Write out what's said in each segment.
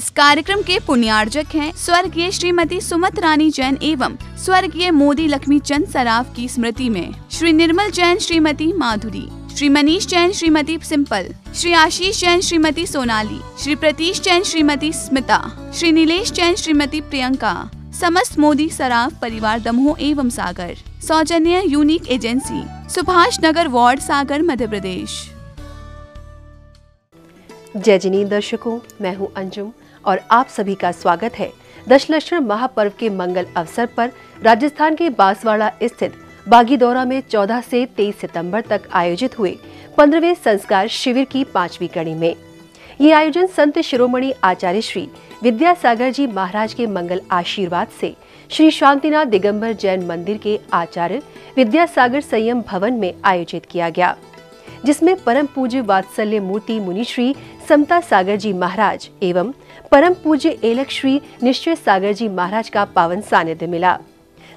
इस कार्यक्रम के पुण्यार्जक हैं स्वर्गीय श्रीमती सुमत रानी जैन एवं स्वर्गीय मोदी लक्ष्मी चंद सराफ की स्मृति में श्री निर्मल जैन श्रीमती माधुरी, श्री मनीष जैन श्रीमती सिंपल, श्री आशीष जैन श्रीमती सोनाली, श्री प्रतीश जैन श्रीमती स्मिता, श्री नीलेश जैन श्रीमती प्रियंका, समस्त मोदी सराफ परिवार दमोह एवं सागर, सौजन्य unique agency, Subhash Nagar ward, सागर, मध्य प्रदेश। जय जिनी दर्शकों, मैं हूं अंजुम और आप सभी का स्वागत है दशलक्षण महापर्व के मंगल अवसर पर राजस्थान के बांसवाड़ा स्थित बागीदौरा में 14 से 23 सितंबर तक आयोजित हुए 15वें संस्कार शिविर की 5वीं कड़ी में। ये आयोजन संत शिरोमणि आचार्य श्री विद्यासागर जी महाराज के मंगल आशीर्वाद से श्री शांतिनाथ दिगंबर जैन मंदिर के आचार्य विद्यासागर संयम भवन में आयोजित किया गया, जिसमें परम पूज्य वात्सल्य मूर्ति मुनि श्री समता सागर जी महाराज एवं परम पूज्य एलक श्री निश्चय सागर जी महाराज का पावन सानिध्य मिला।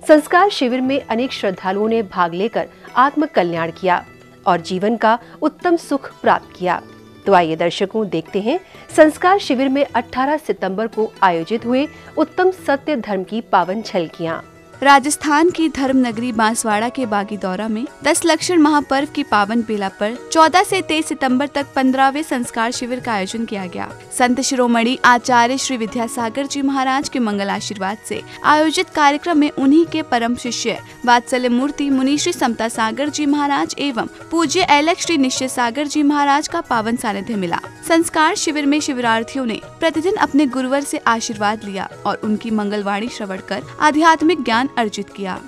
संस्कार शिविर में अनेक श्रद्धालुओं ने भाग लेकर आत्म कल्याण किया और जीवन का उत्तम सुख प्राप्त किया। तो आइए दर्शकों, देखते हैं संस्कार शिविर में 18 सितंबर को आयोजित हुए उत्तम सत्य धर्म की पावन झलकियां। राजस्थान की धर्म नगरी बांसवाड़ा के बागीदौरा में दशलक्षण महापर्व की पावन बेला पर 14 से 23 सितंबर तक 15वें संस्कार शिविर का आयोजन किया गया। संत शिरोमणि आचार्य श्री विद्यासागर जी महाराज के मंगल आशीर्वाद से आयोजित कार्यक्रम में उन्हीं के परम शिष्य वात्सल्य मूर्ति मुनि श्री समता सागर जी महाराज एवं पूज्य एलक श्री निश्चय सागर जी महाराज का पावन सानिध्य मिला। संस्कार शिविर में शिविरार्थियों ने प्रतिदिन अपने गुरुवर से आशीर्वाद लिया और उनकी मंगलवाणी श्रवण कर आध्यात्मिक ज्ञान अर्जित किया।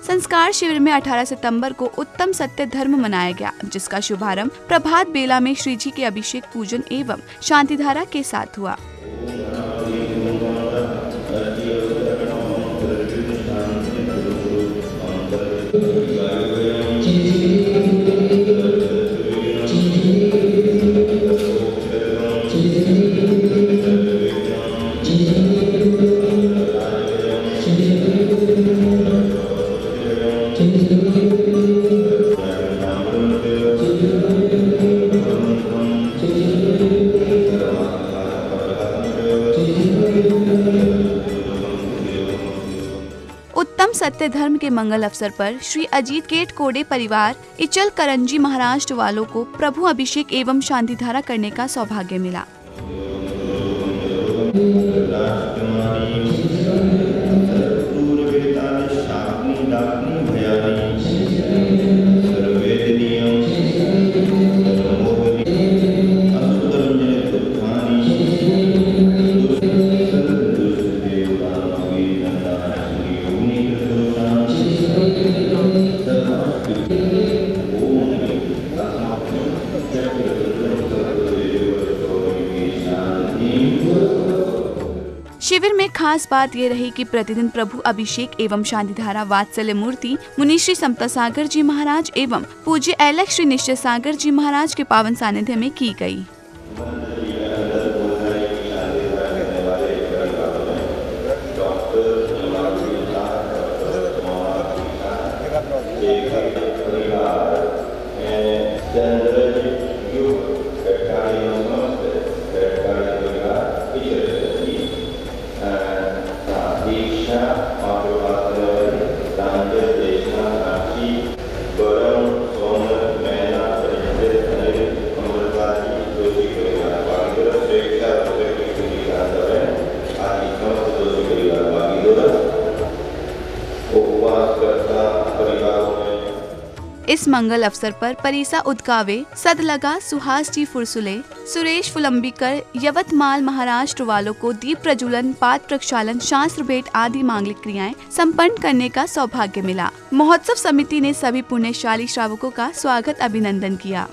संस्कार शिविर में 18 सितंबर को उत्तम सत्य धर्म मनाया गया, जिसका शुभारंभ प्रभात बेला में श्री जी के अभिषेक पूजन एवं शांतिधारा के साथ हुआ। उत्तम सत्य धर्म के मंगल अवसर पर श्री अजीत गेट कोडे परिवार इचल करंजी महाराष्ट्र वालों को प्रभु अभिषेक एवं शांतिधारा करने का सौभाग्य मिला। शिविर में खास बात ये रही कि प्रतिदिन प्रभु अभिषेक एवं शांतिधारा वात्सल्य मूर्ति मुनि श्री समता सागर जी महाराज एवं पूज्य एलक श्री निश्चय सागर जी महाराज के पावन सानिध्य में की गई। इस मंगल अवसर पर परिसा उदकावे, सदलगा, सुहास जी फुरसुले, सुरेश फुलंबीकर, यवतमाल महाराष्ट्र वालों को दीप प्रज्वलन, पाद प्रक्षालन, शास्त्र भेंट आदि मांगलिक क्रियाएं संपन्न करने का सौभाग्य मिला। महोत्सव समिति ने सभी पुण्यशाली श्रावकों का स्वागत अभिनंदन किया।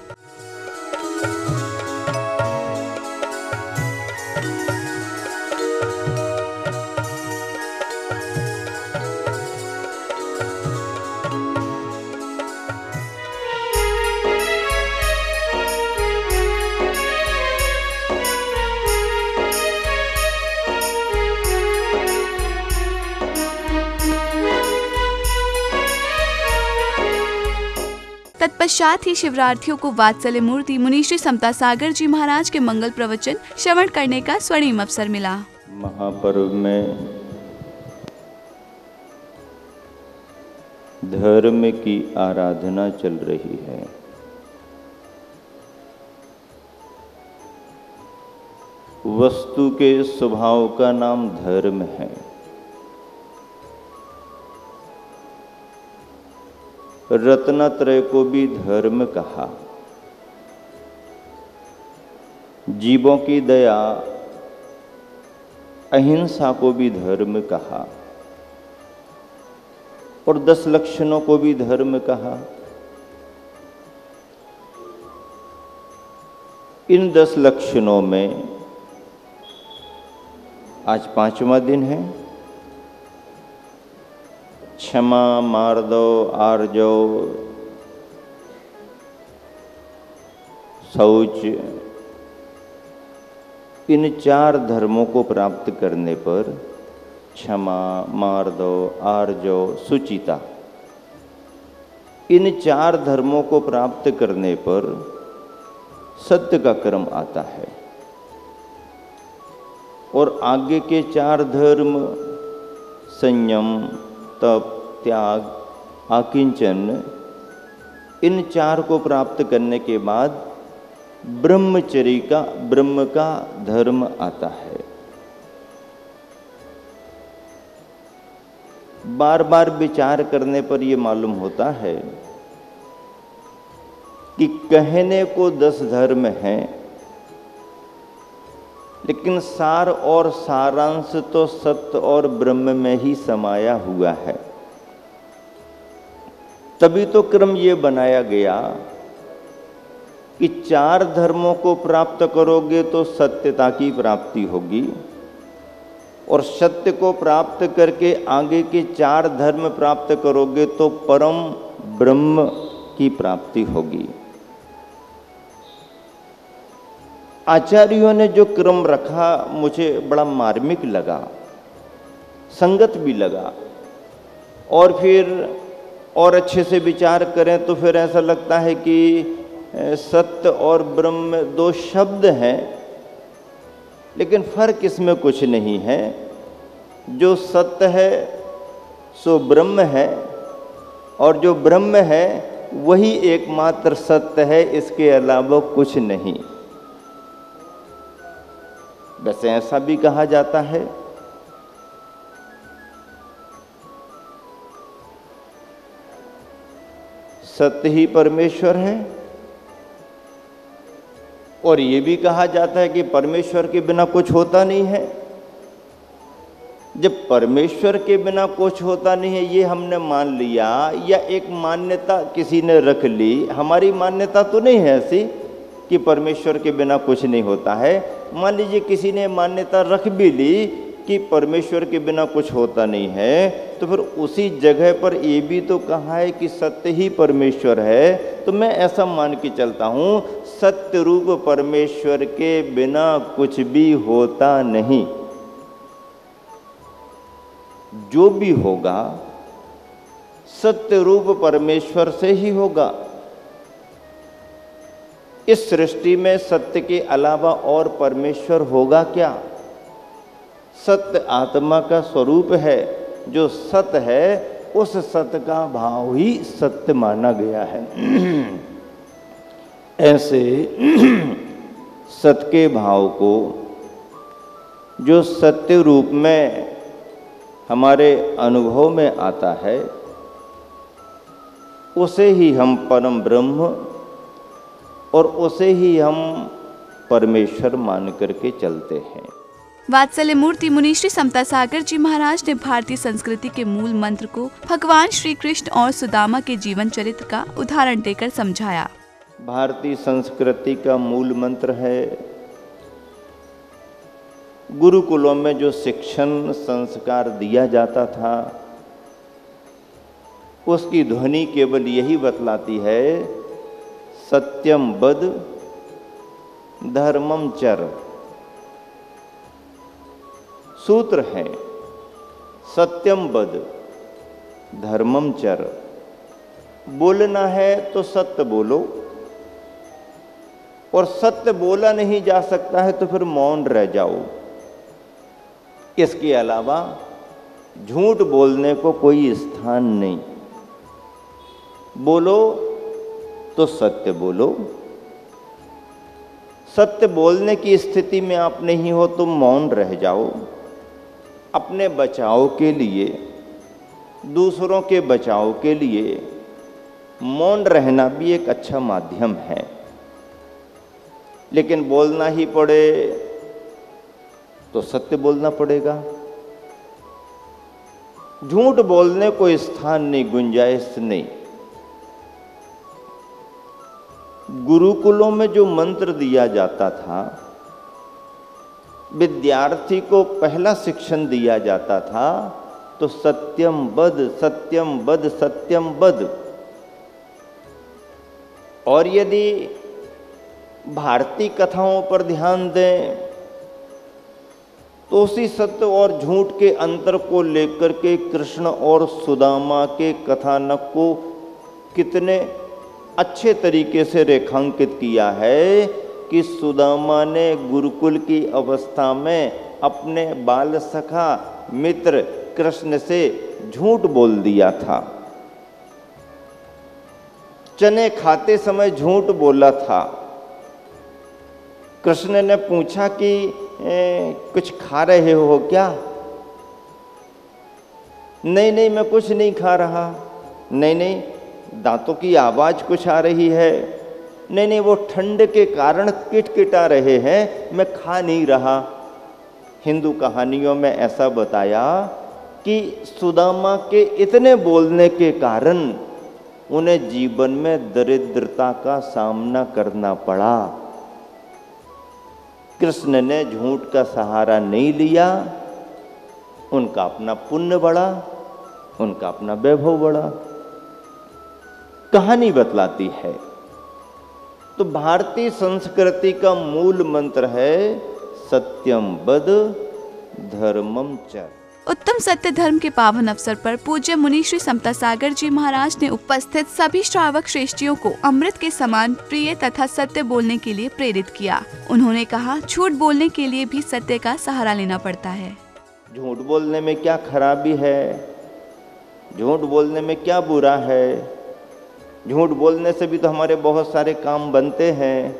तत्पश्चात ही शिवरार्थियों को वात्सल्य मूर्ति मुनि श्री समता सागर जी महाराज के मंगल प्रवचन श्रवण करने का स्वर्णिम अवसर मिला। महापर्व में धर्म की आराधना चल रही है। वस्तु के स्वभाव का नाम धर्म है। रत्नत्रय को भी धर्म कहा। जीवों की दया, अहिंसा को भी धर्म कहा और 10 लक्षणों को भी धर्म कहा। इन 10 लक्षणों में आज 5वां दिन है। क्षमा, मार्दव, आर्जव, शौच, इन 4 धर्मों को प्राप्त करने पर क्षमा, मार्दव, आर्जव, सुचिता, इन 4 धर्मों को प्राप्त करने पर सत्य का क्रम आता है और आगे के 4 धर्म संयम, तप, त्याग, आकिंचन, इन 4 को प्राप्त करने के बाद ब्रह्म का धर्म आता है। बार बार विचार करने पर यह मालूम होता है कि कहने को 10 धर्म हैं, लेकिन सार और सारांश तो सत्य और ब्रह्म में ही समाया हुआ है। तभी तो क्रम ये बनाया गया कि 4 धर्मों को प्राप्त करोगे तो सत्यता की प्राप्ति होगी और सत्य को प्राप्त करके आगे के 4 धर्म प्राप्त करोगे तो परम ब्रह्म की प्राप्ति होगी। आचार्यों ने जो क्रम रखा मुझे बड़ा मार्मिक लगा, संगत भी लगा और फिर और अच्छे से विचार करें तो फिर ऐसा लगता है कि सत्य और ब्रह्म 2 शब्द हैं, लेकिन फर्क इसमें कुछ नहीं है। जो सत्य है सो ब्रह्म है और जो ब्रह्म है वही एकमात्र सत्य है, इसके अलावा कुछ नहीं। वैसे ऐसा भी कहा जाता है सत्य ही परमेश्वर है और ये भी कहा जाता है कि परमेश्वर के बिना कुछ होता नहीं है। जब परमेश्वर के बिना कुछ होता नहीं है ये हमने मान लिया या एक मान्यता किसी ने रख ली, हमारी मान्यता तो नहीं है ऐसी कि परमेश्वर के बिना कुछ नहीं होता है। मान लीजिए किसी ने मान्यता रख भी ली कि परमेश्वर के बिना कुछ होता नहीं है, तो फिर उसी जगह पर ये भी तो कहा है कि सत्य ही परमेश्वर है। तो मैं ऐसा मान के चलता हूँ सत्य रूप परमेश्वर के बिना कुछ भी होता नहीं। जो भी होगा सत्य रूप परमेश्वर से ही होगा। इस सृष्टि में सत्य के अलावा और परमेश्वर होगा क्या? सत्य आत्मा का स्वरूप है। जो सत्य है उस सत्य का भाव ही सत्य माना गया है। ऐसे सत्य के भाव को जो सत्य रूप में हमारे अनुभव में आता है उसे ही हम परम ब्रह्म और उसे ही हम परमेश्वर मान करके चलते हैं। वात्सल्य मूर्ति मुनि श्री समता सागर जी महाराज ने भारतीय संस्कृति के मूल मंत्र को भगवान श्री कृष्ण और सुदामा के जीवन चरित्र का उदाहरण देकर समझाया। भारतीय संस्कृति का मूल मंत्र है गुरुकुलों में जो शिक्षण संस्कार दिया जाता था उसकी ध्वनि केवल यही बतलाती है सत्यम वद धर्मम चर। सूत्र है सत्यम वद धर्मम चर। बोलना है तो सत्य बोलो, और सत्य बोला नहीं जा सकता है तो फिर मौन रह जाओ। इसके अलावा झूठ बोलने को कोई स्थान नहीं। बोलो तो सत्य बोलो। सत्य बोलने की स्थिति में आप नहीं हो तो मौन रह जाओ। अपने बचाव के लिए, दूसरों के बचाव के लिए मौन रहना भी एक अच्छा माध्यम है। लेकिन बोलना ही पड़े तो सत्य बोलना पड़ेगा। झूठ बोलने को स्थान नहीं, गुंजाइश नहीं। गुरुकुलों में जो मंत्र दिया जाता था, विद्यार्थी को पहला शिक्षण दिया जाता था तो सत्यम वद, सत्यम वद, सत्यम वद। और यदि भारतीय कथाओं पर ध्यान दें तो उसी सत्य और झूठ के अंतर को लेकर के कृष्ण और सुदामा के कथानक को कितने अच्छे तरीके से रेखांकित किया है कि सुदामा ने गुरुकुल की अवस्था में अपने बाल सखा मित्र कृष्ण से झूठ बोल दिया था। चने खाते समय झूठ बोला था। कृष्ण ने पूछा कि कुछ खा रहे हो क्या? नहीं नहीं, मैं कुछ नहीं खा रहा। नहीं नहीं, दांतों की आवाज कुछ आ रही है। नहीं नहीं, वो ठंड के कारण किटकिटा रहे हैं, मैं खा नहीं रहा। हिंदू कहानियों में ऐसा बताया कि सुदामा के इतने बोलने के कारण उन्हें जीवन में दरिद्रता का सामना करना पड़ा। कृष्ण ने झूठ का सहारा नहीं लिया, उनका अपना पुण्य बढ़ा, उनका अपना वैभव बढ़ा। कहानी बतलाती है। तो भारतीय संस्कृति का मूल मंत्र है सत्यम वद धर्मम चर। उत्तम सत्य धर्म के पावन अवसर पर पूज्य मुनि श्री समता सागर जी महाराज ने उपस्थित सभी श्रावक श्रेष्ठियों को अमृत के समान प्रिय तथा सत्य बोलने के लिए प्रेरित किया। उन्होंने कहा, झूठ बोलने के लिए भी सत्य का सहारा लेना पड़ता है। झूठ बोलने में क्या खराबी है? झूठ बोलने में क्या बुरा है? झूठ बोलने से भी तो हमारे बहुत सारे काम बनते हैं।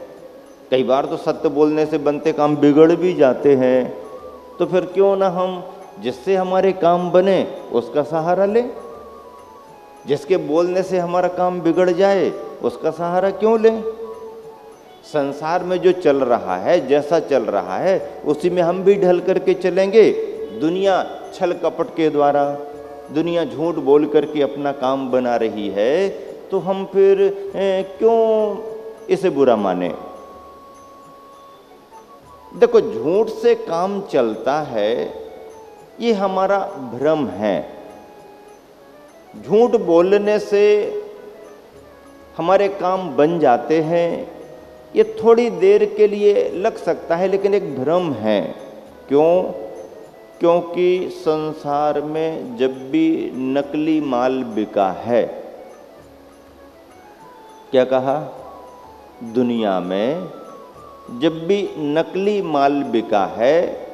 कई बार तो सत्य बोलने से बनते काम बिगड़ भी जाते हैं। तो फिर क्यों ना हम जिससे हमारे काम बने उसका सहारा लें। जिसके बोलने से हमारा काम बिगड़ जाए उसका सहारा क्यों लें? संसार में जो चल रहा है, जैसा चल रहा है, उसी में हम भी ढल करके चलेंगे। दुनिया छल कपट के द्वारा, दुनिया झूठ बोल करके अपना काम बना रही है, तो हम फिर क्यों इसे बुरा माने? देखो, झूठ से काम चलता है ये हमारा भ्रम है। झूठ बोलने से हमारे काम बन जाते हैं, ये थोड़ी देर के लिए लग सकता है, लेकिन एक भ्रम है। क्यों? क्योंकि संसार में जब भी नकली माल बिका है, क्या कहा? दुनिया में जब भी नकली माल बिका है,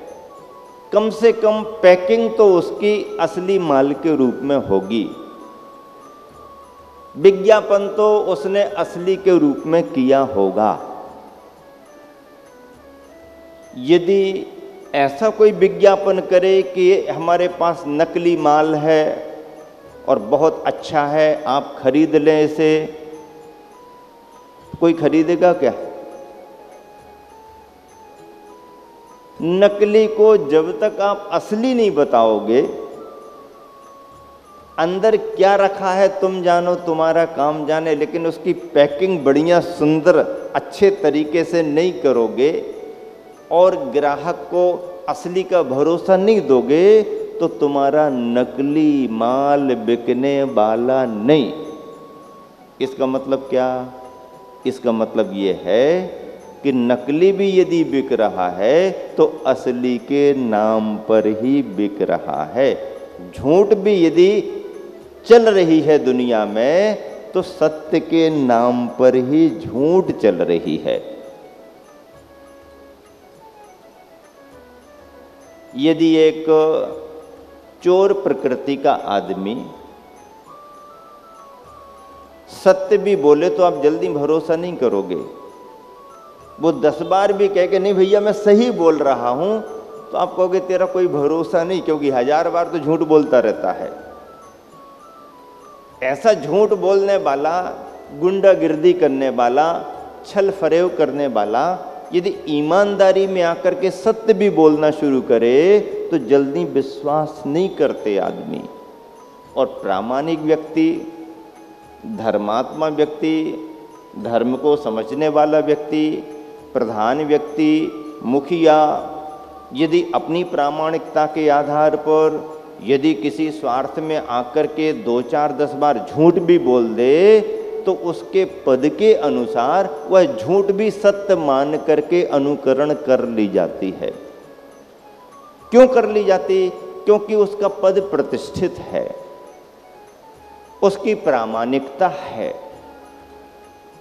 कम से कम पैकिंग तो उसकी असली माल के रूप में होगी। विज्ञापन तो उसने असली के रूप में किया होगा। यदि ऐसा कोई विज्ञापन करे कि हमारे पास नकली माल है और बहुत अच्छा है, आप खरीद लें इसे, कोई खरीदेगा क्या? नकली को जब तक आप असली नहीं बताओगे, अंदर क्या रखा है तुम जानो, तुम्हारा काम जाने, लेकिन उसकी पैकिंग बढ़िया सुंदर अच्छे तरीके से नहीं करोगे और ग्राहक को असली का भरोसा नहीं दोगे, तो तुम्हारा नकली माल बिकने वाला नहीं। इसका मतलब क्या? इसका मतलब ये है कि नकली भी यदि बिक रहा है तो असली के नाम पर ही बिक रहा है। झूठ भी यदि चल रही है दुनिया में तो सत्य के नाम पर ही झूठ चल रही है। यदि एक चोर प्रकृति का आदमी सत्य भी बोले तो आप जल्दी भरोसा नहीं करोगे। वो 10 बार भी कह के नहीं भैया मैं सही बोल रहा हूं, तो आप कहोगे तेरा कोई भरोसा नहीं, क्योंकि 1000 बार तो झूठ बोलता रहता है। ऐसा झूठ बोलने वाला, गुंडागिर्दी करने वाला, छल फरेब करने वाला यदि ईमानदारी में आकर के सत्य भी बोलना शुरू करे तो जल्दी विश्वास नहीं करते आदमी। और प्रामाणिक व्यक्ति, धर्मात्मा व्यक्ति, धर्म को समझने वाला व्यक्ति, प्रधान व्यक्ति, मुखिया यदि अपनी प्रामाणिकता के आधार पर यदि किसी स्वार्थ में आकर के 2, 4, 10 बार झूठ भी बोल दे तो उसके पद के अनुसार वह झूठ भी सत्य मान करके अनुकरण कर ली जाती है। क्यों कर ली जाती? क्योंकि उसका पद प्रतिष्ठित है, उसकी प्रामाणिकता है।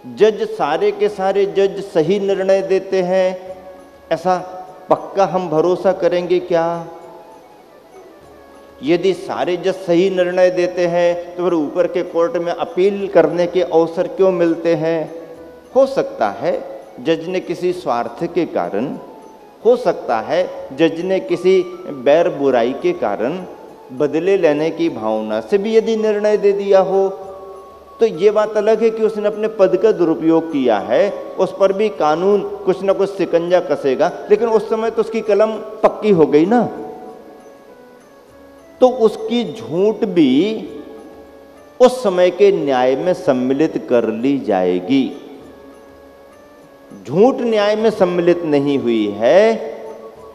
जज सारे के सारे जज सही निर्णय देते हैं, ऐसा पक्का हम भरोसा करेंगे क्या? यदि सारे जज सही निर्णय देते हैं तो फिर ऊपर के कोर्ट में अपील करने के अवसर क्यों मिलते हैं? हो सकता है जज ने किसी स्वार्थ के कारण, हो सकता है जज ने किसी बैर बुराई के कारण, बदले लेने की भावना से भी यदि निर्णय दे दिया हो, तो ये बात अलग है कि उसने अपने पद का दुरुपयोग किया है, उस पर भी कानून कुछ ना कुछ शिकंजा कसेगा, लेकिन उस समय तो उसकी कलम पक्की हो गई ना, तो उसकी झूठ भी उस समय के न्याय में सम्मिलित कर ली जाएगी। झूठ न्याय में सम्मिलित नहीं हुई है,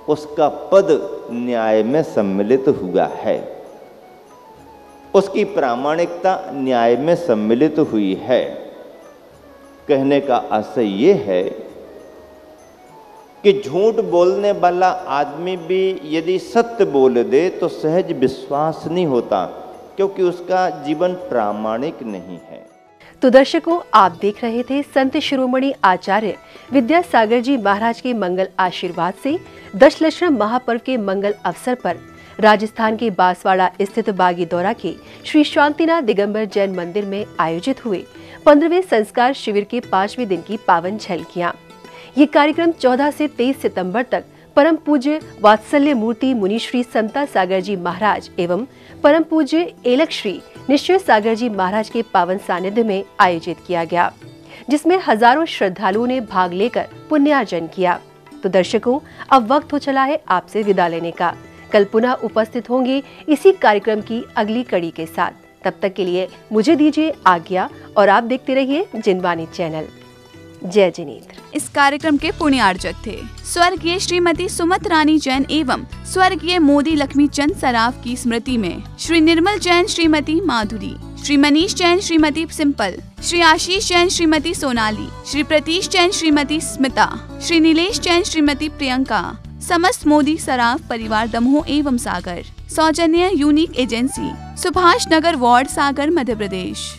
उसका पद न्याय में सम्मिलित हुआ है, उसकी प्रामाणिकता न्याय में सम्मिलित हुई है। कहने का आशय ये है कि झूठ बोलने वाला आदमी भी यदि सत्य बोल दे तो सहज विश्वास नहीं होता, क्योंकि उसका जीवन प्रामाणिक नहीं है। तो दर्शकों, आप देख रहे थे संत शिरोमणि आचार्य विद्यासागर जी महाराज के मंगल आशीर्वाद से दशलक्षण महापर्व के मंगल अवसर पर राजस्थान के बांसवाड़ा स्थित बागीदौरा के श्री शांतिनाथ दिगंबर जैन मंदिर में आयोजित हुए 15वें संस्कार शिविर के 5वें दिन की पावन झलकियां। ये कार्यक्रम 14 से 23 सितंबर तक परम पूज्य वात्सल्य मूर्ति मुनि श्री समता सागर जी महाराज एवं परम पूज्य एलक श्री निश्चय सागर जी महाराज के पावन सानिध्य में आयोजित किया गया, जिसमें हजारों श्रद्धालुओं ने भाग लेकर पुण्यार्जन किया। तो दर्शकों, अब वक्त हो चला है आपसे विदा लेने का। कल पुनः उपस्थित होंगे इसी कार्यक्रम की अगली कड़ी के साथ। तब तक के लिए मुझे दीजिए आज्ञा और आप देखते रहिए जिनवाणी चैनल। जय जिनेन्द्र। इस कार्यक्रम के पुण्यार्जक थे स्वर्गीय श्रीमती सुमत रानी जैन एवं स्वर्गीय मोदी लक्ष्मी चंद सराफ की स्मृति में श्री निर्मल जैन श्रीमती माधुरी, श्री मनीष जैन श्रीमती सिंपल, श्री आशीष जैन श्रीमती सोनाली, श्री प्रतीश जैन श्रीमती स्मिता, श्री नीलेश जैन श्रीमती प्रियंका, समस्त मोदी सराफ परिवार दमोह एवं सागर, सौजन्य unique agency, Subhash Nagar ward, सागर, मध्य प्रदेश।